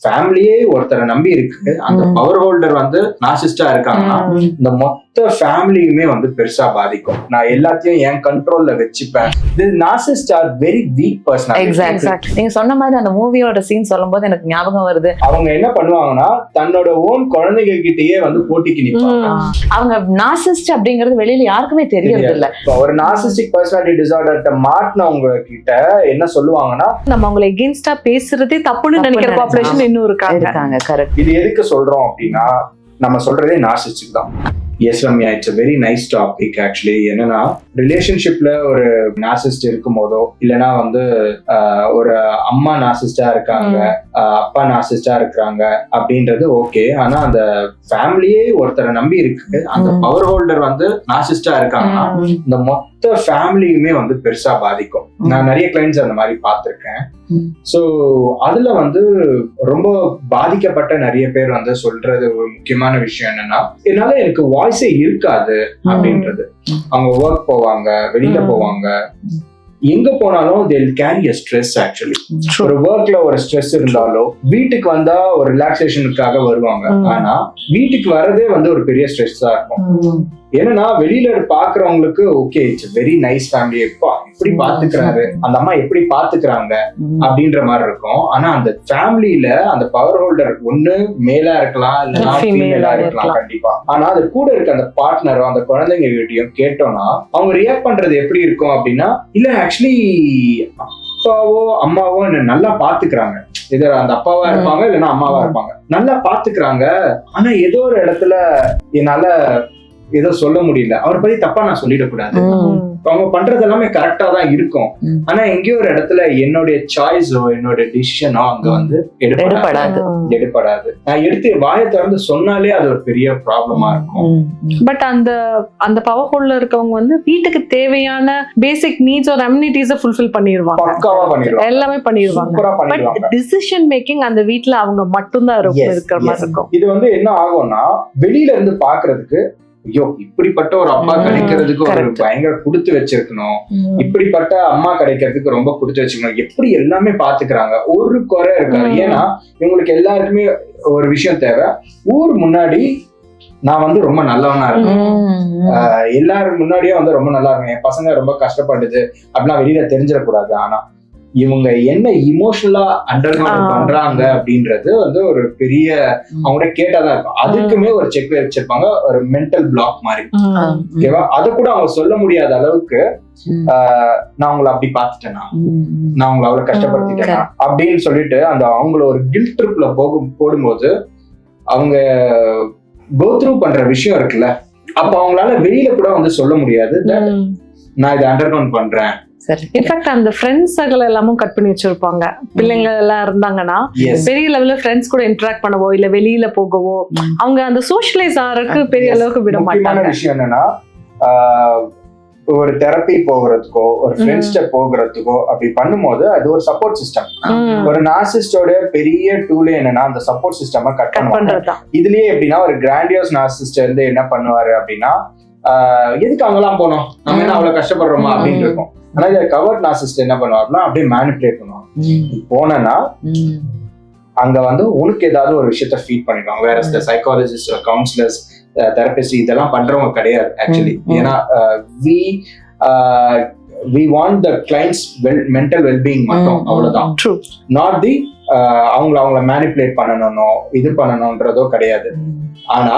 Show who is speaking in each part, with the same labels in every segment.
Speaker 1: ஃபேமிலியே ஒருத்தரை நம்பி இருக்கு, அந்த பவர் ஹோல்டர் வந்து நார்சிஸ்டா இருக்காங்கன்னா இந்த மொத்த ஃபேமிலியுமே வந்து பெருசா பாதிக்கும். நான் எல்லாத்தையும் என் கண்ட்ரோல்ல வச்சுப்பேன். Narcissist are very weak personality.
Speaker 2: Exact. நீங்க சொன்ன மாதிரி அந்த மூவியோட சீன் சொல்லும்போது எனக்கு ஞாபகம் வருது.
Speaker 1: அவங்க என்ன பண்ணுவாங்கன்னா தன்னோட ஓன் குழந்தைங்க கிட்டயே வந்து போட்டிக்கு நிற்பாங்க.
Speaker 2: அவங்க நார்சிஸ்ட் அப்படிங்கிறது வெளியில யாருக்குமே தெரியறது இல்ல.
Speaker 1: ஒரு நார்சிஸ்டிக் பர்சனாலிட்டி டிசார்டர் மாட்டினவங்க கிட்ட என்ன சொல்லுவாங்கன்னா,
Speaker 3: நம்ம அவங்களை எகெயின்ஸ்டா பேசுறதே தப்புன்னு நினைக்கிற பாப்புலேஷன் இன்னும் இருக்காங்க.
Speaker 2: கரெக்ட்.
Speaker 1: இது எதுக்கு சொல்றோம் அப்படின்னா, நம்ம சொல்றதே நார்சிஸ்டிக் தான். Yes Ramya, it's a very nice topic actually. என்னன்னா ரிலேஷன்ஷிப்ல ஒரு நார்சிஸ்ட் இருக்கும் போதோ இல்லைன்னா வந்து ஒரு அம்மா நார்சிஸ்டா இருக்காங்க, அப்பா நார்சிஸ்டா இருக்காங்க அப்படின்றது ஓகே. ஆனா அந்த ஃபேமிலியே ஒருத்தரை நம்பி இருக்கு, அந்த பவர் ஹோல்டர் வந்து நார்சிஸ்டா இருக்காங்கன்னா இந்த மொத்த ஃபேமிலியுமே வந்து பெருசா பாதிக்கும். நான் நிறைய கிளைண்ட்ஸ் அந்த மாதிரி பார்த்திருக்கேன். சோ அதுல வந்து ரொம்ப பாதிக்கப்பட்ட நிறைய பேர் வந்து சொல்றது ஒரு முக்கியமான விஷயம் என்னன்னா, என்னால எனக்கு வாய்ஸே இருக்காது அப்படின்றது. அவங்க ஒர்க் போவாங்க, வெளியில போவாங்க, எங்க போனாலும் they will carry a stress actually. ஒரு ஒர்க்ல ஒரு ஸ்ட்ரெஸ் இருந்தாலும் வீட்டுக்கு வந்தா ஒரு ரிலாக்ஸேஷனுக்காக வருவாங்க. ஆனா வீட்டுக்கு வரதே வந்து ஒரு பெரிய ஸ்ட்ரெஸ் தான் இருக்கும். ஏன்னா வெளியில பாக்குறவங்களுக்கு okay it's very nice family, எப்படி பாத்துக்கிறாரு அந்த அம்மா, எப்படி பாத்துக்கிறாங்க அப்படின்ற மாதிரி இருக்கும். ஆனா அந்த ஃபேமிலியில அந்த பவர் ஹோல்டர் ஒண்ணு மேலா இருக்கலாம் இல்லைன்னா ஃபீமேலா இருக்கலாம் கண்டிப்பா. ஆனா அது கூட இருக்க அந்த பார்ட்னரோ அந்த குழந்தைங்க கிட்டயும் கேட்டோம்னா அவங்க ரியாக்ட் பண்றது எப்படி இருக்கும் அப்படின்னா, இல்ல ஆக்சுவலி அப்பாவோ அம்மாவோ என்ன நல்லா பாத்துக்கிறாங்க, இது அந்த அப்பாவா இருப்பாங்க இல்லைன்னா அம்மாவா இருப்பாங்க, நல்லா பாத்துக்கிறாங்க. ஆனா ஏதோ ஒரு இடத்துல என்னால ஏதோ சொல்ல முடியல, அவரை பத்தி தப்பா நான் சொல்லிடக்கூடாது, அவங்க பண்றது எல்லாமே கரெக்டா தான் இருக்கும். ஆனா எங்கேயோ ஒரு இடத்துல என்னுடைய சாய்ஸோ என்னோட டிசிஷனோ அங்க வந்து எடுப்படாது. நான் எடுத்து வாயை திறந்து சொன்னாலே அது ஒரு பெரிய ப்ராப்ளமா இருக்கும்.
Speaker 3: பட் அந்த பவர் ஹோல்ல இருக்கவங்க வந்து வீட்டுக்கு தேவையான பேசிக் நீட்ஸ் ஒரு அம்யூனிட்டிஸை ஃபுல்ஃபில் பண்ணிடுவாங்க,
Speaker 1: பக்காவா பண்ணிடுவாங்க,
Speaker 3: எல்லாமே பண்ணிடுவாங்க. பட் டிசிஷன் மேக்கிங் அந்த வீட்டுல அவங்க மட்டும்தான் இருக்கிற மாதிரி இருக்கும்.
Speaker 1: இது வந்து என்ன ஆகும்னா, வெளியில இருந்து பாக்குறதுக்கு ஐயோ இப்படிப்பட்ட ஒரு அப்பா கிடைக்கிறதுக்கு ஒரு பயங்கர கொடுத்து வச்சிருக்கணும், இப்படிப்பட்ட அம்மா கிடைக்கிறதுக்கு ரொம்ப கொடுத்து வச்சுக்கணும், எப்படி எல்லாமே பாத்துக்கிறாங்க, ஒரு குறை இருக்காது. ஏன்னா இவங்களுக்கு எல்லாருக்குமே ஒரு விஷயம் தேவை, ஊர் முன்னாடி நான் வந்து ரொம்ப நல்லவனா இருக்கேன், எல்லாரும் முன்னாடியே வந்து ரொம்ப நல்லா இருக்கேன், என் பசங்க ரொம்ப கஷ்டப்படுது அப்படின்னா வெளியில தெரிஞ்சிடக்கூடாது. ஆனா இவங்க என்ன இமோஷனலா அண்டர்கவுண்ட் பண்றாங்க அப்படின்றது வந்து ஒரு பெரிய அவங்களோட கேட்டாதான் இருக்கும். அதுக்குமே ஒரு செக் வச்சிருப்பாங்க, ஒரு மென்டல் பிளாக் மாதிரி. ஓகேவா? அதை கூட அவங்க சொல்ல முடியாத அளவுக்கு நான் உங்களை அப்படி பாத்துட்டேனா, நான் உங்களை அவ்வளவு கஷ்டப்படுத்திட்டேனா அப்படின்னு சொல்லிட்டு அந்த அவங்கள ஒரு கில்ட் ட்ரிப்ல போடும்போது அவங்க கோ த்ரூ பண்ற விஷயம் இருக்குல்ல, அப்ப அவங்களால வெளியில கூட வந்து சொல்ல முடியாது நான் இதை அண்டர்கவுண்ட் பண்றேன்.
Speaker 3: இன்ஃபேக்ட் அந்த ஃப்ரெண்ட்ஸ் சர்க்கிள் எல்லாமும் கட் பண்ணி வச்சிருப்பாங்க. பிள்ளைங்க எல்லாம் இருந்தாங்கன்னா பெரிய லெவல்ல ஃப்ரெண்ட்ஸ் கூட இன்டராக்ட் பண்ணவோ இல்ல வெளியில போகவோ அவங்க அந்த சோஷியலைஸ் ஆகிறதுக்கு பெரிய அளவுக்கு விட மாட்டாங்க.
Speaker 1: விஷயம் என்னன்னா, ஒரு தெரப்பி போகிறதுக்கோ ஒரு ஃப்ரெண்ட்ஸ்ட போகிறதுக்கோ அப்படி பண்ணும்போது அது ஒரு சப்போர்ட் சிஸ்டம். ஒரு நார்சிஸ்டோட பெரிய டூலே என்னன்னா அந்த சப்போர்ட் சிஸ்டம் கட் பண்ணுவாங்க. இதுலயே எப்படின்னா ஒரு கிராண்டியோஸ் நார்சிஸ்ட் வந்து என்ன பண்ணுவாரு அப்படின்னா, எதுக்கு அங்கெல்லாம் போனோம், நம்ம என்ன அவ்வளவு கஷ்டப்படுறோமா அப்படின்னு இருக்கும். ஆனா இதை கவர்ட் நார்சிஸ்ட் என்ன பண்ணுவாருன்னா அப்படியே மேனிபுலேட் பண்ணுவாங்க. போனா அங்க வந்து உனக்கு ஏதாவது ஒரு விஷயத்த ஃபீட் பண்ணிடுவாங்க. வேற இந்த சைக்காலஜிஸ்ட், கவுன்சிலர்ஸ், தெரபிஸ்ட் இதெல்லாம் பண்றவங்க கிடையாது ஆக்சுவலி. ஏன்னா we want the clients mental well-being மட்டும், அவ்வளவுதான். not the அவங்கள மேனிபுலேட் பண்ணணும்னோ இது பண்ணணும்ன்றதோ கிடையாது. ஆனா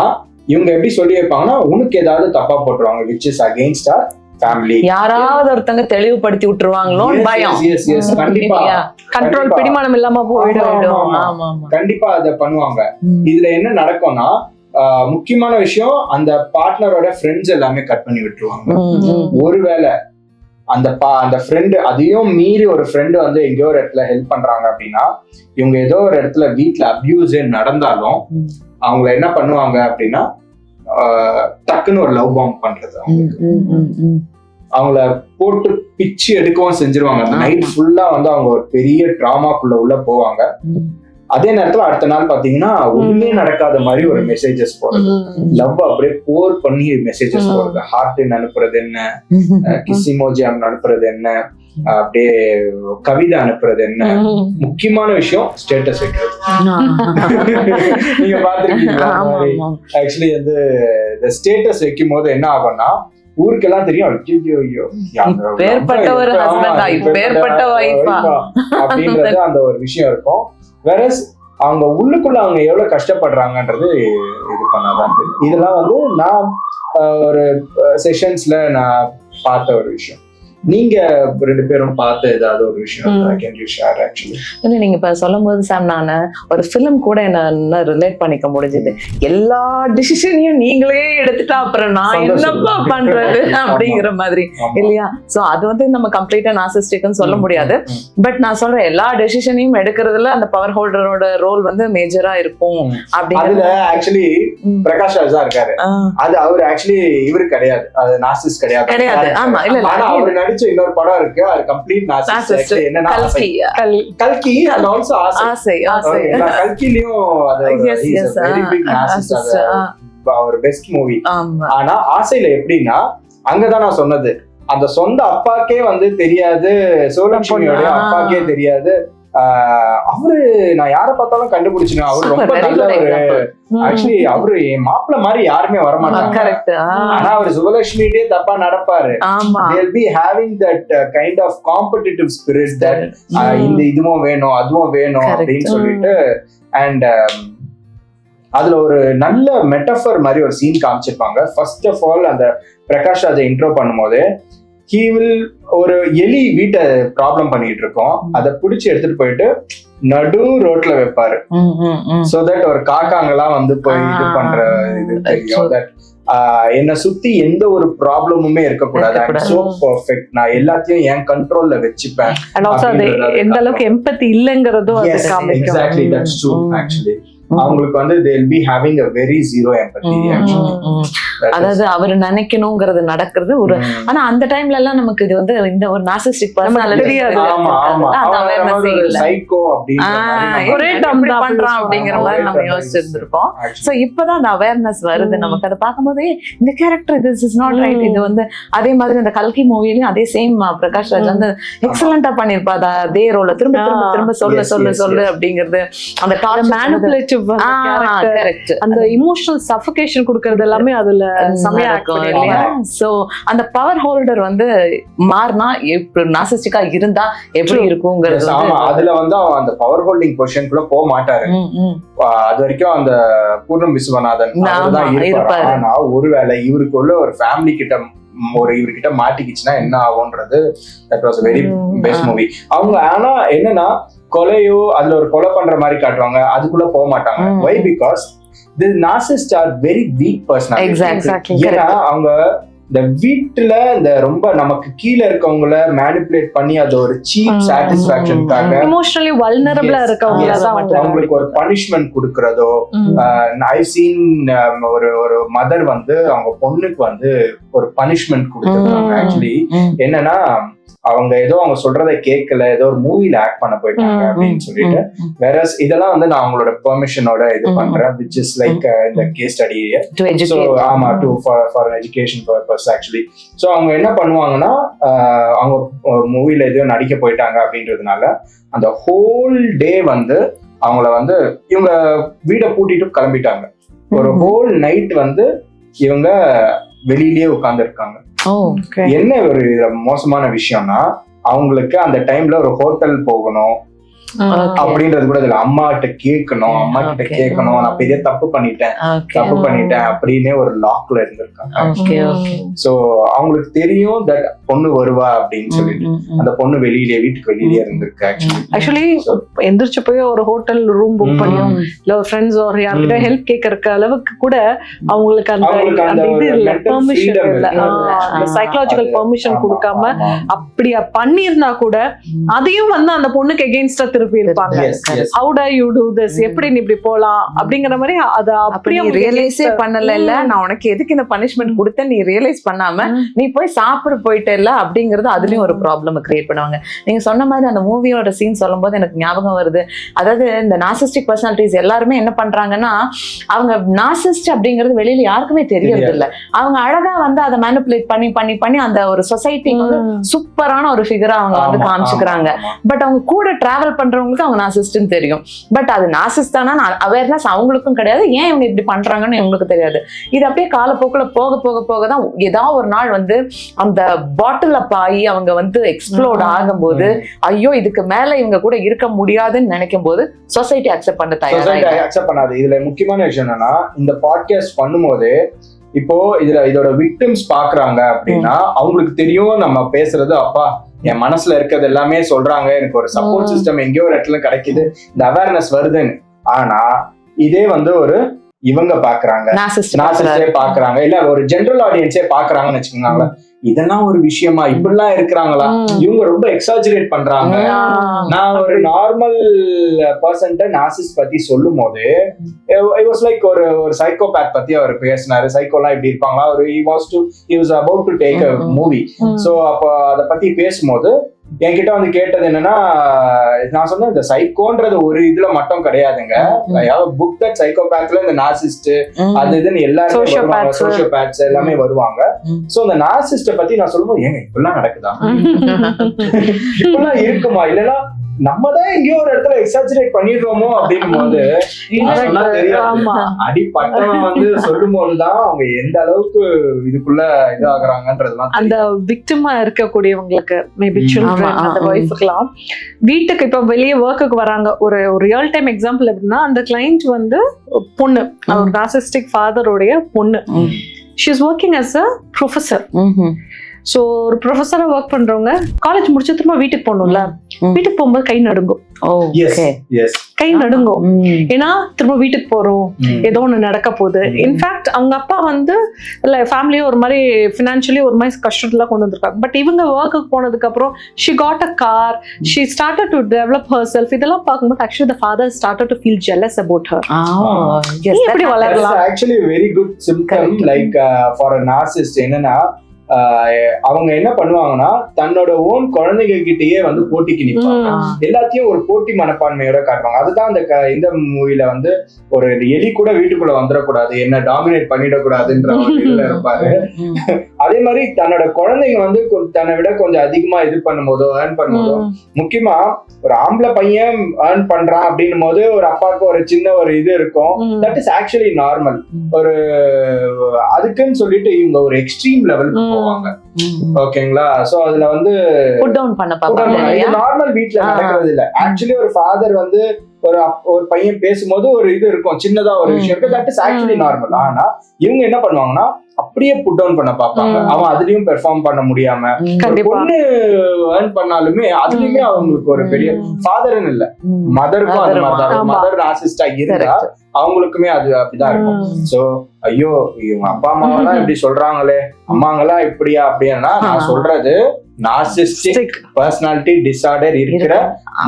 Speaker 1: இவங்க எப்படி சொல்லி வைப்பாங்கன்னா, உனக்கு ஏதாவது தப்பா போட்டுருவாங்க which is against our family.
Speaker 2: யாராவது ஒருத்தங்க தெளிவுபடுத்தி விட்டுருவாங்களோ பயம்.
Speaker 1: கண்டிப்பா
Speaker 3: கண்ட்ரோல் பிடிமானம் இல்லாம போயிடும்.
Speaker 1: கண்டிப்பா அதை பண்ணுவாங்க. இதுல என்ன நடக்கும்னா, முக்கியமான விஷயம் அந்த பார்ட்னரோட ஃப்ரெண்ட்ஸ் எல்லாமே கட் பண்ணி விட்டுருவாங்க. ஒருவேளை அந்த ஃப்ரெண்டு அதையும் மீறி ஒரு ஃப்ரெண்டு வந்து எங்கேயோ ஒரு இடத்துல ஹெல்ப் பண்றாங்க அப்படின்னா, இவங்க ஏதோ ஒரு இடத்துல வீட்டுல அபியூஸ் நடந்தாலும் அவங்கள என்ன பண்ணுவாங்க அப்படின்னா, டக்குன்னு ஒரு லவ் பாம் பண்றது, அவங்கள போட்டு பிச்சு எடுக்கவும் செஞ்சிருவாங்க. நைட் ஃபுல்லா வந்து அவங்க ஒரு பெரிய டிராமாக்குள்ள உள்ள போவாங்க. அதே நேரத்துல அடுத்த நாள் பாத்தீங்கன்னா ஒண்ணுமே நடக்காத மாதிரி ஒரு மெசேஜஸ் போடுறது, லவ் அப்படியே போர் பண்ணி மெசேஜஸ் போடுறது, ஹார்ட் அனுப்புறது என்ன, கிஸ் இமோஜி அனுப்புறது என்ன, அப்படியே கவிதை அனுப்புறது என்ன, முக்கியமான விஷயம் ஸ்டேட்டஸ் வைக்கிறது. நீங்க பாத்துருக்கீங்களா? ஆக்சுவலி வந்து இந்த ஸ்டேட்டஸ் வைக்கும் போது என்ன ஆகும்னா ஊருக்கெல்லாம் தெரியும்,
Speaker 2: பேர்பட்ட ஒரு ஹஸ்பண்டா, பேர்பட்ட வைஃபா
Speaker 1: அப்படின்றது அந்த ஒரு விஷயம் இருக்கும். வேற அவங்க உள்ளுக்குள்ள அவங்க எவ்வளவு கஷ்டப்படுறாங்கன்றது இது பண்ணாதான் தெரியும். இதெல்லாம் வந்து நான் ஒரு செஷன்ஸ்ல நான் பார்த்த ஒரு விஷயம். நீங்க 2 பேரும் பார்த்த ஏதாவது ஒரு விஷயம் கேன் யூ ஷேர்? ஆக்சுவலி
Speaker 2: இல்ல, நீங்க இப்ப சொல்லும் போது சாம் நான் ஒரு ஃபிலிம் கூட என்ன ரிலேட் பண்ணிக்க முடிஞ்சது. எல்லா டிசிஷனையும் நீங்களே எடுத்துட்டா அப்புறம் நான் என்னப்பா பண்றது அப்படிங்கிற மாதிரி இல்லையா? சோ அது வந்து நம்ம கம்ப்ளீட்டா நார்சிஸ்டிக்னு சொல்ல முடியாது. பட் நான் சொல்றேன், எல்லா டெசிஷனையும் எடுக்கிறதுல அந்த பவர் ஹோல்டரோட ரோல் வந்து மேஜரா இருக்கும்
Speaker 1: அப்படிங்கிறது. ஆக்சுவலி பிரகாஷ் ராஜ் தான் இருக்காரு. அது அவர் ஆக்சுவலி இவரு கிடையாது, அது நார்சிஸ்ட் கிடையாது.
Speaker 2: ஆமா, இல்ல
Speaker 1: அவர் நடிச்ச இன்னொரு படம் இருக்கு, அது கம்ப்ளீட் நார்சிஸ்ட். என்னன்னா கல்கி and also ஆசை. கல்கிலயும் அது வெரி பிக் நார்சிஸ்ட், அவர் பெஸ்ட் மூவி. ஆனா ஆசையில எப்படின்னா அங்கதான் நான் சொன்னது, அந்த சொந்த அப்பாக்கே வந்து தெரியாது, சோலட்சுமியோட அப்பாக்கே தெரியாது. அவரு நான் யார பார்த்தாலும் கண்டுபிடிச்சினேன், அவரு ரொம்ப நல்ல ஒரு ஆக்சுவலி அவரு என் மாப்பிள்ள மாதிரி யாருமே வரமாட்டாங்க. ஆனா அவரு சுபலட்சுமிட்டே தப்பா நடப்பாரு. they'll be having that kind of competitive spirit that இந்த இதுவும் வேணும் அதுவும் வேணும் அப்படின்னு சொல்லிட்டு. அண்ட் அதுல ஒரு நல்ல மெட்டஃபர் மாதிரி ஒரு சீன் காமிச்சிருப்பாங்க. ஃபர்ஸ்ட் ஆஃப் ஆல் அந்த பிரகாஷ் ராஜை இன்ட்ரோ பண்ணும்போது he will ஒரு எலி வீட்டை ப்ராப்ளம் பண்ணிட்டு இருக்கோம், அதை பிடிச்சி எடுத்துட்டு போயிட்டு நடு ரோட்ல வைப்பாரு. சோ தட் ஒரு காக்காங்கெல்லாம் வந்து போய் இது பண்ற இது தெரியும். தட் என்னை சுத்தி எந்த ஒரு ப்ராப்ளமுமே இருக்கக்கூடாது, சோ பெர்ஃபெக்ட், நான் எல்லாத்தையும் என் கண்ட்ரோல்ல வச்சுப்பேன்.
Speaker 3: எந்த அளவுக்கு எம்பத்தி இல்லங்கிறதும்
Speaker 1: எக்ஸாக்ட்லி தட்ஸ் ட்ரூ. ஆக்சுவலி அவங்களுக்கு வந்து they'll be having a very zero empathy.
Speaker 2: அதாவது அவர் நினைக்கணுங்கிறது நடக்கிறது ஒரு. ஆனா அந்த டைம்ல எல்லாம் நமக்கு இது வந்து இந்த ஒரு நார்சிஸ்டிக் பர்சனாலிட்டி தெரியாது,
Speaker 1: சைக்கோ
Speaker 2: பண்றான் அப்படிங்கிற மாதிரி நம்ம யோசிச்சிருந்திருப்போம். சோ இப்பதான் அந்த அவேர்னஸ் வருது நமக்கு. அதை பார்க்கும்போது இந்த character this is not right. இது வந்து அதே மாதிரி அந்த கல்கி மூவிலையும் அதே சேம் பிரகாஷ் ராஜ் வந்து எக்ஸலண்டா பண்ணிருப்பா. அதே ரோல திரும்ப திரும்ப திரும்ப சொல்ல சொல்ல சொல்லு அப்படிங்கிறது, அந்த
Speaker 3: மேனிபுலேட்டிவ் அந்த இமோஷனல் சஃபகேஷன் கொடுக்கறது எல்லாமே அதுல செமையா இருக்கும் இல்லையா?
Speaker 2: சோ அந்த பவர் ஹோல்டர் வந்து மாறினா நார்சிஸ்டிக்கா இருந்தா எப்படி இருக்குங்கிறது.
Speaker 1: ஆமா, அதுல வந்து அவன் அந்த பவர் ஹோல்டிங் பொசிஷன் கூட போக மாட்டாரு. அது வரைக்கும் அந்த பூர்ணம் விஸ்வநாதன் தான் இருப்பாரு. ஆனா ஒருவேளை இவருக்குள்ள ஒரு ஃபேமிலி கிட்ட இவர்கிட்ட மாட்டிக்கிச்சுன்னா என்ன ஆகும்ன்றது that was very best movie. அவங்க ஆனா என்னன்னா கொலையோ அதுல ஒரு கொலை பண்ற மாதிரி காட்டுவாங்க, அதுக்குள்ள போக மாட்டாங்க. Why? Because the narcissist are very weak personality. ஏன்னா அவங்க இந்த வீட்டுல இந்த ரொம்ப நமக்கு கீழே இருக்கவங்கள மேனிபுலேட் பண்ணி அது ஒரு சீப் சாட்டிஸ்பாக்சனுக்காக
Speaker 3: எமோஷனலி வல்னரபிளா இருக்கவங்க
Speaker 1: அவங்களுக்கு ஒரு பனிஷ்மெண்ட் கொடுக்கறதோ. ஐ சீன் ஒரு மதர் வந்து அவங்க பொண்ணுக்கு வந்து ஒரு பனிஷ்மெண்ட் கொடுத்துருக்காங்க. ஆக்சுவலி என்னன்னா அவங்க ஏதோ அவங்க சொல்றதை கேட்கல, ஏதோ ஒரு மூவில ஆக்ட் பண்ண போயிட்டாங்க அப்படின்னு சொல்லிட்டு. வேற இதெல்லாம் வந்து நான் அவங்களோட பெர்மிஷனோட இது பண்றேன், which is like இந்த கேஸ் ஸ்டடி. சோ ஆமா, to for education purpose actually. So அவங்க என்ன பண்ணுவாங்கன்னா அவங்க மூவில ஏதோ நடிக்க போயிட்டாங்க அப்படின்றதுனால அந்த ஹோல் டே வந்து அவங்கள வந்து இவங்க வீடை பூட்டிட்டு கிளம்பிட்டாங்க. ஒரு ஹோல் நைட் வந்து இவங்க வெளியிலேயே உட்கார்ந்து இருக்காங்க. என்ன ஒரு மோசமான விஷயம்னா அவங்களுக்கு அந்த டைம்ல ஒரு ஹோட்டல் போகணும் அப்படின்றது கூட இதுல அம்மா கிட்ட கேட்கணும் நான் பெரிய தப்பு பண்ணிட்டேன் அப்படின்னு ஒரு லாக்ல இருந்திருக்காங்க. சோ அவங்களுக்கு தெரியும் தட் பொண்ணு வருவா அப்படின்னு சொல்லிட்டு அந்த பொண்ணு வீட்டுக்கு வெளியிலேயே இருந்திருக்கு.
Speaker 3: ஆக்சுவலி எந்திரிச்சு போய் ஒரு ஹோட்டல் ரூம் புக் பண்ணியும் இல்ல ஒரு ஃப்ரெண்ட்ஸ் ஒரு யார்கிட்ட ஹெல்ப் கேட்கறக்கு அளவுக்கு கூட அவங்களுக்கு அந்த இது இல்ல, பெர்மிஷன் இல்ல, சைக்கலாஜிக்கல் பெர்மிஷன் கொடுக்காம அப்படியா பண்ணியிருந்தா கூட அதையும் வந்து அந்த பொண்ணுக்கு எகெயின்ஸ்டா திருப்பி இருப்பாங்க. How do you do this? எப்படி நீ இப்படி போலாம் அப்படிங்கிற மாதிரி அதை அப்படியே
Speaker 2: ரியலைஸே பண்ணல. இல்ல நான் உனக்கு எதுக்கு இந்த பனிஷ்மெண்ட் கொடுத்தேன் நீ ரியலைஸ் பண்ணாம நீ போய் சாப்பிட போயிட்டல அப்படிங்கறது அதுலயும் ஒரு ப்ராப்ளம் கிரியேட் பண்ணுவாங்க. நீங்க சொன்ன மாதிரி அந்த மூவியோட சீன் சொல்லும் போது எனக்கு ஞாபகம் வருது. அதாவது இந்த நார்சிஸ்டிக் பர்சனாலிட்டிஸ் எல்லாருமே என்ன பண்றாங்கன்னா அவங்க நார்சிஸ்ட் அப்படிங்கிறது வெளியில யாருக்குமே தெரியறது இல்ல. அவங்க அழகா வந்து அதை மேனிபுலேட் பண்ணி பண்ணி பண்ணி அந்த ஒரு சொசைட்டி வந்து சூப்பரான ஒரு ஃபிகரா அவங்க வந்து காமிச்சுக்கிறாங்க. பட் அவங்க கூட டிராவல் பண்றவங்களுக்கு அவங்க நார்சிஸ்ட்னு தெரியும். பட் அது நார்சிஸ்ட் தானா அவேர்னஸ் அவங்களுக்கும் கிடையாது. ஏன் இவங்க இப்படி பண்றாங்கன்னு இவங்களுக்கு தெரியாது. இது அப்படியே காலப்போக்குல போக போக போக தான் ஏதாவது ஒரு நாள் வந்து அந்த பாட்டில் அப் ஆகி அவங்க வந்து எக்ஸ்ப்ளோர்ட் ஆகும்போது ஐயோ இதுக்கு மேல இவங்க கூட இருக்க முடியாதுன்னு நினைக்கும் போது சொசைட்டி அக்செப்ட் பண்ண
Speaker 1: தயாராது. இதுல முக்கியமான விஷயம் என்னன்னா இந்த பாட்காஸ்ட் பண்ணும்போது இப்போ இதோட விக்டிம்ஸ் பாக்குறாங்க அப்படின்னா அவங்களுக்கு தெரியும் நம்ம பேசுறது அப்பா என் மனசுல இருக்கிறது எல்லாமே சொல்றாங்க, எனக்கு ஒரு சப்போர்ட் சிஸ்டம் எங்கேயோ ஒரு இடத்துல கிடைக்குது, இந்த அவேர்னஸ் வருதுன்னு. ஆனா இதே வந்து ஒரு இவங்க பாக்குறாங்க, நார்சிஸ்டே பாக்குறாங்க, இல்ல ஒரு ஜெனரல் ஆடியன்ஸே பாக்குறாங்கன்னு வச்சுக்கோங்க. இதெல்லாம் ஒரு விஷயமா இப்படிலாம் இருக்கிறாங்களா, இவங்க ரொம்ப எக்ஸாஜரேட் பண்றாங்க. நான் ஒரு நார்மல் பர்சன்ட்ட நார்சிஸ்ட் பத்தி சொல்லும் போது it was like ஒரு சைக்கோபேத் பத்தி அவர் பேசினாரு. சைக்கோலாம் இப்படி இருப்பாங்களா, he was about to take a movie. So அப்ப அத பத்தி பேசும்போது என்கிட்ட வந்து கேட்டது என்னன்னா, நான் சொன்னேன் இந்த சைக்கோன்றது ஒரு இதுல மட்டும் கிடையாதுங்க. புக் தட் சைக்கோபேத்ல இந்த நார்சிஸ்ட் அது இதுன்னு எல்லாரும் சோஷியோபேத்ஸ் எல்லாமே வருவாங்க. சோ இந்த நார்சிஸ்ட பத்தி நான் சொல்லும்போது ஏங்க இப்பெல்லாம் நடக்குதா, இப்பெல்லாம் இருக்குமா, இல்லன்னா நம்ம தான் எங்கேயோ ஒரு இடத்துல எக்ஸாஜரேட் பண்ணிடுறோமோ அப்படின்னும் போது அடிப்பட்டவன் வந்து சொல்லும் போதுதான் அவங்க எந்த அளவுக்கு இதுக்குள்ள இது ஆகுறாங்கன்றதுலாம்
Speaker 3: அந்த விக்டிமா இருக்கக்கூடியவங்களுக்கு மேபி சில்ட்ரன் அந்த வைஃப்க்குலாம் வீட்டுக்கு இப்ப வெளியே ஒர்க்குக்கு வராங்க. ஒரு ரியல் டைம் எக்ஸாம்பிள் எப்படின்னா அந்த கிளைண்ட் வந்து பொண்ணு, அவர் நார்சிஸ்டிக் ஃபாதருடைய பொண்ணு. She is working as a professor. So ஒரு ப்ரொஃபஸரா ஒர்க் பண்றவங்க காலேஜ் முடிச்சு திரும்ப வீட்டுக்கு போகணும்ல, வீட்டுக்கு போகும்போது கை நடுங்கும், கை நடுங்கும். ஏன்னா திரும்ப வீட்டுக்கு போறோம், ஏதோ ஒண்ணு நடக்க போகுது. இன்ஃபேக்ட் அவங்க அப்பா வந்து இல்ல ஃபேமிலியும் ஒரு மாதிரி ஃபினான்ஷியலி ஒரு மாதிரி கஷ்டத்துல கொண்டு வந்திருக்காங்க. பட் இவங்க ஒர்க்குக்கு போனதுக்கு அப்புறம் she got a car, she started to develop herself. இதெல்லாம் பார்க்கும்போது actually the father started to feel jealous about her. எப்படி வளரலாம்
Speaker 1: actually very good symptom like for a narcissist. என்னன்னா அவங்க என்ன பண்ணுவாங்கன்னா தன்னோட ஓன் குழந்தைங்க கிட்டயே வந்து போட்டிக்கு நிற்பாங்க. எல்லாத்தையும் ஒரு போட்டி மனப்பான்மையோட காட்டுவாங்க. அதுதான் அந்த இந்த மூவில வந்து ஒரு எலி கூட வீட்டுக்குள்ள வந்துடக்கூடாது, என்ன டாமினேட் பண்ணிடக்கூடாதுன்ற ஒரு இதுல இருப்பாரு. அதே மாதிரி தன்னோட குழந்தைங்க வந்து தன்னை விட கொஞ்சம் அதிகமா இது பண்ணும்போதோ ஏர்ன் பண்ணும்போதோ, முக்கியமா ஒரு ஆம்பளை பையன் ஏர்ன் பண்றான் அப்படின்னும் போது ஒரு அப்பாவுக்கு ஒரு சின்ன ஒரு இது இருக்கும். That is actually normal. ஒரு அதுக்குன்னு சொல்லிட்டு இவங்க ஒரு எக்ஸ்ட்ரீம் லெவலுக்கு போவாங்க. ஓகேங்களா? சோ அதுல வந்து
Speaker 2: புட் டவுன் பண்ண பாப்பாங்க.
Speaker 1: நார்மல் வீட்ல நடக்கிறது இல்ல. ஆக்சுவலி ஒரு ஃபாதர் வந்து ஒரு பையன் பேசும்போது ஒரு இது இருக்கும், சின்னதா ஒரு விஷயம் இருக்கு. That is actually normal. ஆனா இவங்க என்ன பண்ணுவாங்கன்னா அப்படியே புட் டவுன் பண்ண பாப்பாங்க. அவன் அதுலயும் பெர்ஃபார்ம் பண்ண முடியாம பொண்ணு ஏர்ன் பண்ணாலுமே அதுலயுமே அவங்களுக்கு ஒரு பெரிய ஃபாதர்னு இல்ல, மதருக்கும் அது மாதிரி மதர் நார்சிஸ்டா இருந்தா அவங்களுக்குமே அது அப்படிதான் இருக்கும். சோ ஐயோ இவங்க அப்பா அம்மாவெல்லாம் இப்படி சொல்றாங்களே, அம்மாங்களா இப்படியா அப்படின்னா நான் சொல்றது நார்சிஸ்டிக் பர்சனாலிட்டி டிசார்டர் இருக்கிற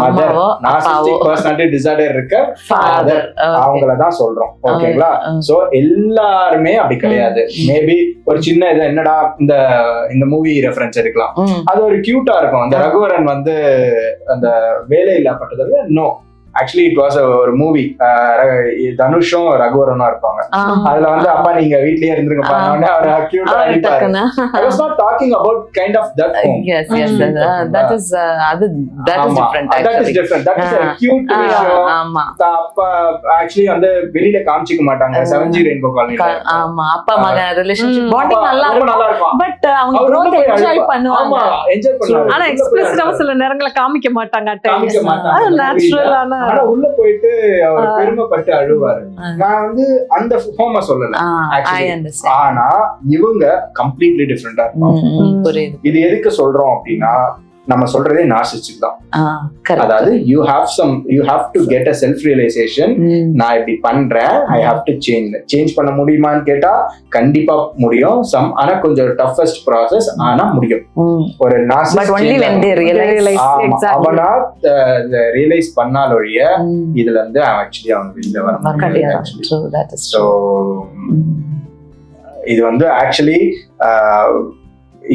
Speaker 1: மதர், நார்சிஸ்டிக் பர்சனாலிட்டி டிசார்டர் இருக்க ஃபாதர், அவங்களதான் சொல்றோம். ஓகேங்களா? சோ எல்லாருமே அப்படி கிடையாது. மேபி ஒரு சின்ன இது என்னடா இந்த மூவி ரெஃபரன்ஸ் எடுக்கலாம், அது ஒரு கியூட்டா இருக்கும். அந்த ரகுவரன் வந்து அந்த வேலை இல்லாப்பட்டது நோ ஆக்சுவலி இட் வாஸ் ஒரு மூவி. தனுஷும் ரகுவரனும் இருப்பாங்க. அதுல வந்து அப்பா நீங்க வீட்லயே இருந்துருங்க பாருங்க, அவர் கியூட்டா அடிப்பாரு. I was not talking about kind of that home.
Speaker 2: Yes that is different actually.
Speaker 1: That is different. That is a cute விஷயம். ஆமா அப்பா ஆக்சுவலி வந்து வெளியில காமிச்சிக்க மாட்டாங்க. 7G ரெயின்போ காலனில
Speaker 2: ஆமா அப்பா மகன் ரிலேஷன்ஷிப் பாண்டிங் நல்லா இருக்கும். பட் அவங்க growth என்ஜாய் பண்ணுவாங்க.
Speaker 1: ஆமா என்ஜாய் பண்ணுவாங்க.
Speaker 3: ஆனா எக்ஸ்பிரசிவா சில நேரங்கள காமிக்க மாட்டாங்க. அது நேச்சுரலான.
Speaker 1: ஆனா உள்ள போயிட்டு அவர் பெருமைப்பட்டு அழுவாரு. நான் வந்து அந்த ஹோம சொல்லல. ஆனா இவங்க கம்ப்ளீட்லி டிஃபரெண்டா இருப்பாங்க. இது எதுக்கு சொல்றோம் அப்படின்னா நம்ம சொல்றதே நார்சிஸ்டிக் தான்.
Speaker 2: correct.
Speaker 1: அதாவது you have to get a self realisation. நான் இப்படி பண்றேன், ஐ ஹாவ் டு சேஞ்ச் பண்ண முடியுமான்னு கேட்டா கண்டிப்பா முடியும். ஆனா கொஞ்சம் டஃபஸ்ட் ப்ராசஸ், ஆனா முடியும். ஒரு அவனா ரியலைஸ் பண்ணாலொழிய இதுல இருந்து ஆக்சுவலி அவங்க வெளில வர முடியாது. ஸோ இது வந்து actually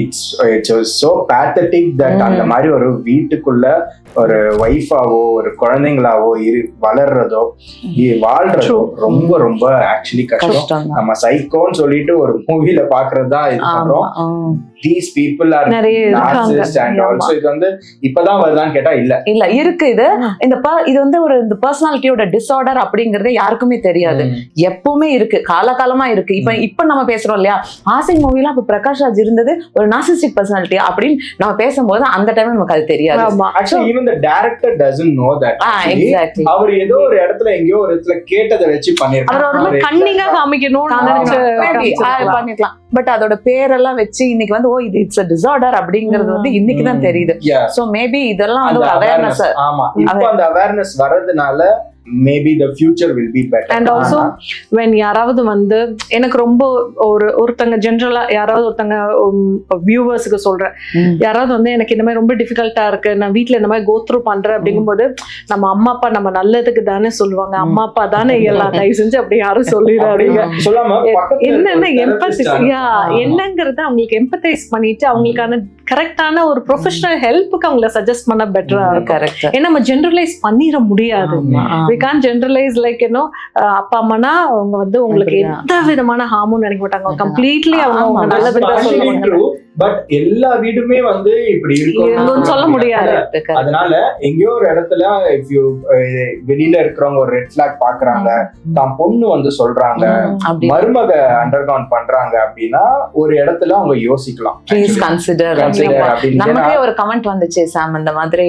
Speaker 1: it's so pathetic that அந்த மாதிரி ஒரு வீட்டுக்குள்ள ஒரு ஒய்ஃபாவோ ஒரு குழந்தைங்களாவோ வளர்றதோ வாழ்றதோ ரொம்ப ரொம்ப ஆக்சுவலி கஷ்டம். நம்ம சைக்கோன்னு சொல்லிட்டு ஒரு மூவில பாக்குறதுதான் இது பண்றோம். These people are narcissists and also இது வந்து இப்பதான் வருதான்னு கேட்டா இல்ல
Speaker 2: இருக்கு. இது வந்து ஒரு இந்த பர்சனாலிட்டியோட டிஸார்டர் அப்படிங்கறதே யாருக்குமே தெரியாது. எப்பவுமே இருக்கு, காலகாலமா இருக்கு. இப்ப நம்ம பேசுறோம் இல்லையா, ஆசை மூவில அப்ப பிரகாஷ் ராஜ் இருந்தது ஒரு நார்சிஸ்டிக் பர்சனாலிட்டி அப்படின்னு நம்ம பேசும்போது அந்த டைம் நமக்கு அது தெரியாது.
Speaker 1: Actually even the director doesn't know that.
Speaker 2: Exactly.
Speaker 1: அவர் ஏதோ ஒரு இடத்துல எங்கேயோ ஒரு இடத்துல கேட்டதை வச்சு பண்ணிருக்காரு.
Speaker 3: அவர் ஒரு கன்னிங்கா காமிக்கணும்னு
Speaker 2: பண்ணிக்கலாம். பட் அதோட பேரெல்லாம் வச்சு இன்னைக்கு வந்து இட்ஸ் a disorder அப்படிங்கிறது வந்து இன்னைக்கு தான் தெரியுது. சோ மேபி இதெல்லாம் வந்து அவேர்னஸ்.
Speaker 1: ஆமா, இப்போ அந்த அவேர்னஸ் வரதுனால maybe the future will be better.
Speaker 3: And also when யாராவது வந்து எனக்கு ரொம்ப ஒருத்தங்க ஜெனரலா யாராவது ஒருத்தங்க வியூவர்ஸ்க்கு சொல்றேன், யாராவது வந்து எனக்கு இந்த மாதிரி ரொம்ப டிஃபிகல்ட்டா இருக்கு, நான் வீட்ல இந்த மாதிரி கோ த்ரூ பண்றேன் அப்படிங்கும்போது நம்ம அம்மா அப்பா நம்ம நல்லதுக்கு தானே சொல்லுவாங்க, அம்மா அப்பா தானே எல்லாம், தயவு செஞ்சு அப்படி யாரும் சொல்லிடாதீங்க. என்னன்னா என்னங்கறத அவங்களுக்கு எம்பத்தைஸ் பண்ணிட்டு அவங்களுக்கான கரெக்டான ஒரு ப்ரொஃபஷனல் ஹெல்ப்புக்கு அவங்கள சஜஸ்ட் பண்ண பெட்டரா இருக்கும். ஏன்னா நம்ம ஜெனரலைஸ் பண்ணிட முடியாது. we can't generalize like அப்பா அம்மானா அவங்க வந்து உங்களுக்கு எந்த விதமான ஹார்மோன் நினைக்க மாட்டாங்க, கம்ப்ளீட்லி அவங்க நல்லதுக்கு தான் சொல்லுவாங்க.
Speaker 1: பட் எல்லா வீடுமே வந்து இப்படி இருக்கும்
Speaker 3: சொல்ல முடியாது.
Speaker 1: அதனால எங்கேயோ ஒரு இடத்துல வெளியில இருக்கிறவங்க ஒரு ரெட் பிளாக் பாக்குறாங்க, தான் பொண்ணு வந்து சொல்றாங்க, மருமக அண்டர்கவுண்ட் பண்றாங்க அப்படின்னா ஒரு இடத்துல அவங்க யோசிக்கலாம்.
Speaker 2: நமக்கே ஒரு கமெண்ட் வந்துச்சு சாம், இந்த மாதிரி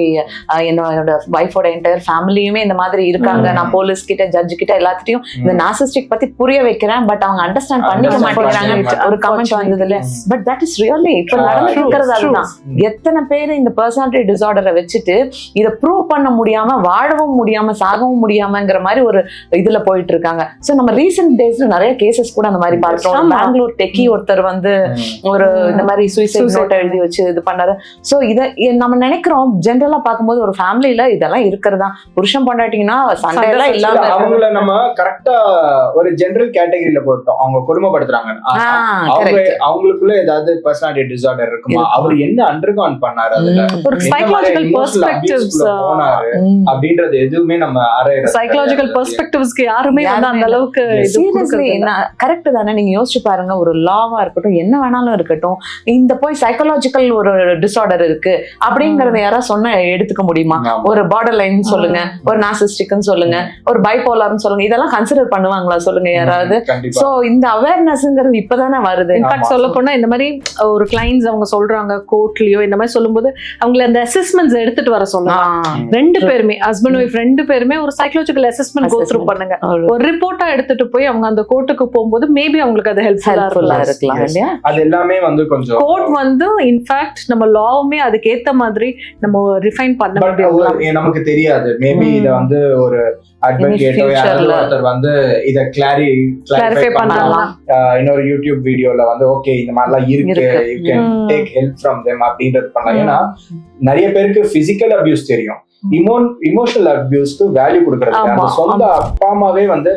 Speaker 2: என்னோட வைஃபோட என்டையர் ஃபேமிலியுமே இந்த மாதிரி இருக்காங்க, நான் போலீஸ் கிட்ட ஜட்ஜ் கிட்ட எல்லாத்தையும் இந்த நார்சிஸ்டிக் பத்தி புரிய வைக்கிறேன், பட் அவங்க அண்டர்ஸ்டாண்ட் பண்ணிக்க மாட்டேங்கிறாங்க ஒரு கமெண்ட் வந்தது இல்ல. பட் தட் இஸ் ரியலி இப்ப நடந்துட்டு இருக்கிறது அதுதான். எத்தனை பேர் இந்த பர்சனாலிட்டி டிசார்டரை வச்சுட்டு இதை ப்ரூவ் பண்ண முடியாம வாழவும் முடியாம சாகவும் முடியாமங்கிற மாதிரி ஒரு இதுல போயிட்டு இருக்காங்க. சோ நம்ம ரீசெண்ட் டேஸ்ல நிறைய கேசஸ் கூட அந்த மாதிரி பார்த்தோம். பெங்களூர் டெக்கி ஒருத்தர் வந்து ஒரு இந்த மாதிரி சூசைட் நோட் எழுதி வச்சு இது பண்ணாரு. சோ இதை நம்ம நினைக்கிறோம் ஜென்ரலா பார்க்கும்போது ஒரு ஃபேமிலியில இதெல்லாம் இருக்கிறதா, புருஷன் பொண்டாட்டிங்கன்னா சண்டை எல்லாம் இல்லாம
Speaker 1: அவங்கள நம்ம கரெக்டா ஒரு ஜெனரல் கேட்டகரியில போட்டோம். அவங்க கொடுமைப்படுத்துறாங்க, அவங்களுக்குள்ள ஏதாவது பர்சனாலிட்டி டிசார்டர் இருக்குமா, அவர் என்ன அண்டர்கான் பண்ணாரு, அதுல
Speaker 3: ஒரு சைக்காலஜிக்கல் பெர்ஸ்பெக்டிவ்ஸ்
Speaker 1: அப்படின்றது எதுவுமே நம்ம
Speaker 3: சைக்காலஜிக்கல் பெர்ஸ்பெக்டிவ்ஸ்க்கு யாருமே வந்து அந்த அளவுக்கு
Speaker 2: சீரியஸ்லி கரெக்ட் தானே. நீங்க யோசிச்சு பாருங்க, ஒரு லாவா இருக்கட்டும் என்ன வேணாலும் இருக்கட்டும், இந்த போய் சைக்காலஜிக்கல் ஒரு டிசார்டர் இருக்கு அப்படிங்கறத யாராவது சொன்னா எடுத்துக்க முடியுமா? ஒரு பார்டர் லைன் சொல்லுங்க, ஒரு நார்சிஸ்டிக்னு சொல்லுங்க, ஒரு பைபோலார்னு சொல்லுங்க, இதெல்லாம் கன்சிடர் பண்ணுவாங்களா சொல்லுங்க யாராவது? சோ இந்த அவேர்னஸ்ங்கிறது இப்பதானே வருது.
Speaker 3: இன்ஃபேக்ட் சொல்ல போனா இந்த மாதிரி ஒரு கிளைண்ட்ஸ் அவங்க சொல்றாங்க கோர்ட்லயோ இந்த மாதிரி சொல்லும்போது அவங்களை அந்த அசஸ்மெண்ட்ஸ் எடுத்துட்டு வர சொல்லலாம். ரெண்டு பேருமே ஹஸ்பண்ட் ஒய்ஃப் ரெண்டு பேருமே ஒரு சைக்காலஜிக்கல் அசஸ்மெண்ட் கோ த்ரூ பண்ணுங்க. ஒரு ரிப்போர்ட்டா எடுத்துட்டு போய் அவங்க அந்த கோர்ட்டுக்கு போகும்போது மேபி அவங்களுக்கு அது ஹெல்ப்ஃபுல்லா இருக்கலாம்.
Speaker 1: அது எல்லாமே வந்து கொஞ்சம்
Speaker 3: கோர்ட் வந்து இன்ஃபேக்ட் நம்ம லாவுமே அதுக்கு ஏத்த மாதிரி நம்ம ரிஃபைன் பண்ண முடியும்.
Speaker 1: நமக்கு தெரியாது, மேபி இத வந்து ஒரு அட்வொகேட்டோ யாரோ ஒருத்தர் வந்து இத கிளாரிஃபை பண்ணலாம். இன்னொரு யூடியூப் வீடியோல வந்து ஓகே இந்த மாதிரிலாம் இருக்கு, you can take help from them அப்படின்றது பண்ணலாம். ஏன்னா நிறைய பேருக்கு பிசிக்கல் அபியூஸ் தெரியும், இமோஷனல் அபியூஸ்க்கு வேல்யூ கொடுக்கறது. அந்த சொந்த அப்பா அம்மாவே வந்து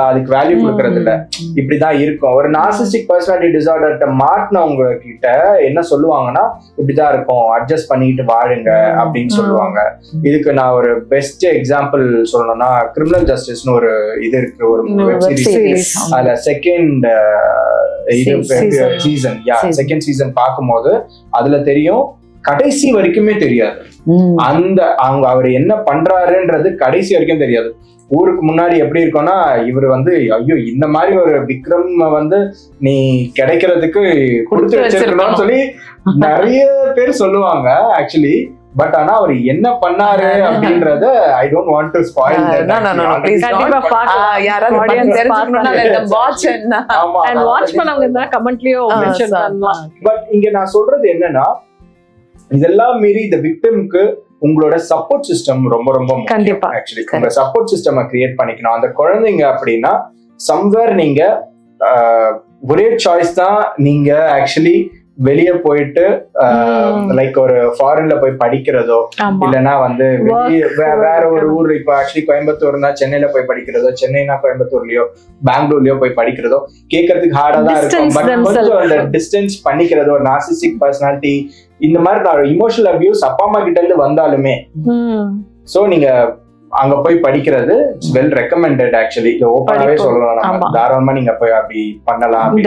Speaker 1: அதுக்கு வேல்யூ கொடுக்கறது இல்ல. இப்படிதான் இருக்கும். ஒரு நார்சிஸ்டிக் பர்சனாலிட்டி டிசார்டர்ட்ட மாட்டினவங்க கிட்ட என்ன சொல்லுவாங்கன்னா, இப்படிதான் இருக்கும், அட்ஜஸ்ட் பண்ணிட்டு வாழுங்க அப்படின்னு சொல்லுவாங்க. இதுக்கு நான் ஒரு பெஸ்ட் எக்ஸாம்பிள் சொல்லணும்னா, கிரிமினல் ஜஸ்டிஸ்னு ஒரு இது இருக்கு, ஒரு வெப் சீரிஸ். அதுல செகண்ட் சீசன் பார்க்கும்போது அதுல தெரியும், கடைசி வரைக்குமே தெரியாது அந்த அவர் என்ன பண்றாருன்றது கடைசி வரைக்கும் தெரியாது. ஊருக்கு முன்னாடி எப்படி இருக்கும்னா, இவர் வந்து ஐயோ இந்த மாதிரி ஒரு விக்ரம் வந்து நீ கிடைக்கிறதுக்கு கொடுத்து வச்சிருக்கணும்னு சொல்லி நிறைய பேர் சொல்லுவாங்க ஆக்சுவலி. பட் ஆனா அவர் என்ன பண்ணாரு அப்படின்றத I don't want to spoil but இங்க நான் சொல்றது என்னன்னா, இதெல்லாம் மீறி இந்த விக்டிம்க்கு உங்களோட சப்போர்ட் சிஸ்டம் ரொம்ப ரொம்ப
Speaker 3: கண்டிப்பா.
Speaker 1: ஆக்சுவலி உங்க சப்போர்ட் சிஸ்டம் கிரியேட் பண்ணிக்கணும். அந்த குழந்தைங்க அப்படின்னா சம்வேர் நீங்க ஒரே சாய்ஸ் தான், நீங்க ஆக்சுவலி வெளியே போயிட்டு லைக் ஒரு ஃபாரின்ல போய் படிக்கிறதோ இல்லைன்னா வந்து வேற ஒரு ஊர், இப்போ ஆக்சுவலி கோயம்புத்தூர்னா சென்னையில போய் படிக்கிறதோ, சென்னைனா கோயம்புத்தூர்லயோ பெங்களூர்லயோ போய் படிக்கிறதோ கேட்கறதுக்கு ஹார்டா தான் இருக்கும். பட் கொஞ்சம் அந்த டிஸ்டன்ஸ் பண்ணிக்கிறது, ஒரு நார்சிஸ்டிக் பர்சனாலிட்டி இந்த மாதிரி இமோஷனல் அபியூஸ் அப்பா அம்மா கிட்ட இருந்து வந்தாலுமே சோ நீங்க அங்க போய் படிக்கிறது இட்ஸ் வெல் ரெக்கமெண்டட். ஆக்சுவலி இதை ஓப்பனாவே சொல்லலாம், நம்ம தாராளமா நீங்க போய் அப்படி பண்ணலாம்.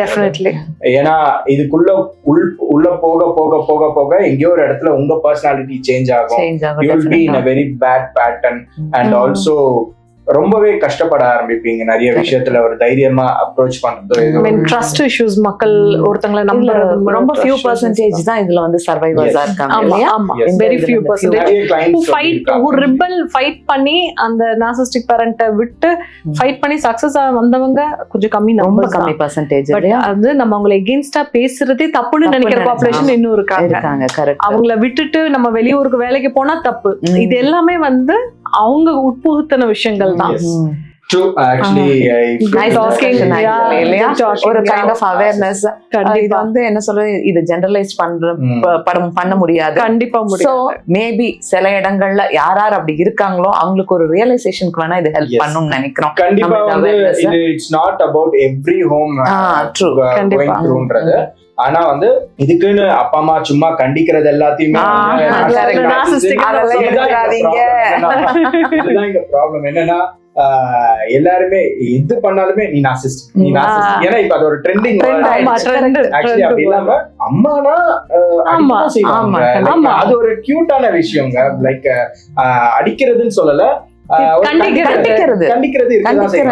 Speaker 1: ஏன்னா இதுக்குள்ள உள்ள போக போக போக போக எங்கேயோ ஒரு இடத்துல உங்க பர்சனாலிட்டி சேஞ்ச் ஆகும். You will be in a very bad pattern and also ரொம்பவே கஷ்டப்பட ஆரம்பிப்பீங்க நிறைய விஷயத்துல. ஒரு தைரியமா அப்ரோச் பண்றது,
Speaker 3: ட்ரஸ்ட் இஷ்யூஸ், மக்கள் ஒருத்தங்களை நம்புறது
Speaker 2: ரொம்ப few percentage தான் இதுல வந்து சர்வைவர்ஸா இருக்காங்க இல்லையா?
Speaker 3: very few percentage who fight, who rebel, fight பண்ணி அந்த narcissistic parent விட்டு ஃபைட் பண்ணி சக்சஸ் வந்தவங்க கொஞ்சம் கம்மி,
Speaker 2: ரொம்ப கம்மி percentage.
Speaker 3: பட் அது நம்ம அவங்களை எகெயின்ஸ்டா பேசுறதே தப்புன்னு நினைக்கிற பாப்புலேஷன் இன்னும் இருக்காங்க. அவங்கள விட்டுட்டு நம்ம வெளியூருக்கு வேலைக்கு போனா தப்பு. இது எல்லாமே வந்து அவங்க உட்புகுத்தின விஷயங்கள் தான்.
Speaker 1: True, actually,
Speaker 2: ஒரு கைண்ட் ஆஃப் அவேர்னஸ். இது வந்து என்ன சொல்றது, இது ஜெனரலைஸ் பண்ண முடியாது,
Speaker 3: கண்டிப்பா முடியாது.
Speaker 2: சோ மேபி சில இடங்கள்ல யார் அப்படி இருக்காங்களோ அவங்களுக்கு ஒரு ரியலைசேஷனுக்கு வேணா இது ஹெல்ப் பண்ணும்னு நினைக்கிறோம்.
Speaker 1: கண்டிப்பா வந்து இது it's not about every home going throughன்றது. ஆனா வந்து இதுக்குன்னு அப்பா அம்மா சும்மா கண்டிக்கிறது எல்லாத்தையுமே இதுதான் இங்க ப்ராப்ளம். என்னன்னா எல்லாருமே எது பண்ணாலுமே நீ நார்சிஸ்ட், நீ நார்சிஸ்ட். ஏன்னா இப்ப அது ஒரு ட்ரெண்டிங் ஆக்சுவலி. அப்படி இல்லாம அம்மானா செய்வாங்க, அது ஒரு கியூட்டான விஷயங்க. லைக் அடிக்கிறதுன்னு சொல்லல, கண்டிக்கிறது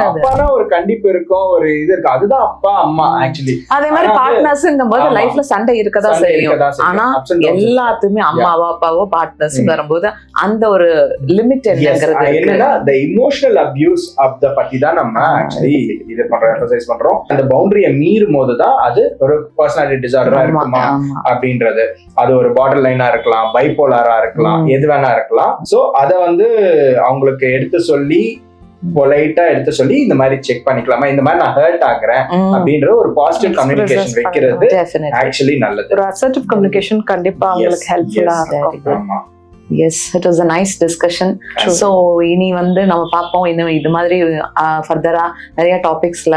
Speaker 1: அப்பானா ஒரு கண்டிப்பு இருக்கும், ஒரு இது இருக்கு. அதுதான் அப்பா அம்மா ஆக்சுவலி.
Speaker 2: அதே மாதிரி பார்ட்னர்ஸ்ங்கும் போது லைஃப்ல சண்டை இருக்கதா செய்யும். ஆனா எல்லாத்துமே அம்மாவோ அப்பாவோ பார்ட்னர்ஸ் வரும்போது அந்த ஒரு லிமிட்
Speaker 1: என்னன்னா the emotional abuse of the பத்தி தான் நம்ம ஆக்சுவலி இது பண்றோம், எம்பசைஸ் பண்றோம். அந்த பவுண்டரியை மீறும் போதுதான் அது ஒரு பர்சனாலிட்டி டிசார்டரா இருக்குமா அப்படின்றது. அது ஒரு பார்டர் லைனா இருக்கலாம், பைபோலாரா இருக்கலாம், எது வேணா இருக்கலாம். சோ அத வந்து அவங்களுக்கு எடுத்து சொல்லி பொலைட்டா எடுத்து சொல்லி இந்த மாதிரி செக் பண்ணிக்கலாமா, இந்த மாதிரி நான் ஹர்ட் ஆகுறேன் அப்படின்ற ஒரு பாசிட்டிவ் கம்யூனிகேஷன் வைக்கிறது ஆக்சுவலி நல்லது.
Speaker 3: ஒரு அசர்ட்டிவ் கம்யூனிகேஷன் கண்டிப்பா உங்களுக்கு ஹெல்ப்ஃபுல்லா இருக்கும்.
Speaker 2: Yes, it was a nice discussion. So இனி வந்து நம்ம பார்ப்போம் இன்னும் இது மாதிரி ஃபர்தரா நிறைய டாபிக்ஸ்ல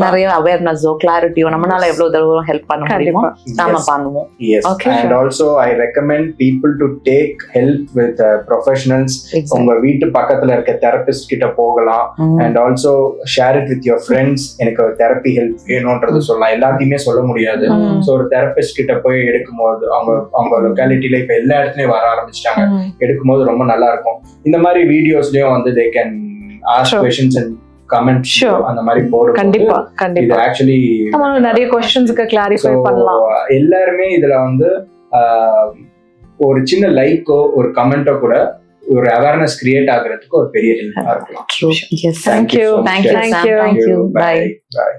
Speaker 2: நிறைய அவேர்னஸோ கிளாரிட்டியோ நம்மளால எவ்வளவு தூரம் ஹெல்ப் பண்ண முடியுமோ நாம பண்ணுவோம்.
Speaker 1: Yes, and also I recommend people to take help with professionals. உங்க வீட்டு பக்கத்துல இருக்க தெரபிஸ்ட் கிட்ட போகலாம். And also share it with your friends. எனக்கு ஒரு தெரப்பி ஹெல்ப் வேணும்ன்றது சொல்லலாம், எல்லாத்தையுமே சொல்ல முடியாது. ஸோ ஒரு தெரபிஸ்ட் கிட்ட போய் எடுக்கும்போது அவங்க லொக்காலிட்டியில இப்ப எல்லா இடத்துலயும் வர ஆரம்பிச்சிட்டாங்க, எடுக்கும்போது ரொம்ப நல்லா இருக்கும். இந்த மாதிரி வீடியோஸ்லயும் வந்து they can ask questions and comment அந்த மாதிரி போடுறது
Speaker 3: கண்டிப்பா
Speaker 1: இது ஆக்சுவலி
Speaker 3: நிறைய क्वेश्चंस्க்கு கிளாரிஃபை பண்ணலாம்.
Speaker 1: எல்லாரும் இதுல வந்து ஒரு சின்ன லைக்கோ ஒரு கமெண்டோ கூட ஒரு அவேர்னஸ் கிரியேட் ஆகுறதுக்கு ஒரு பெரிய ஹெல்ப்பா இருக்கலாம்.
Speaker 2: Yes, thank you. Bye.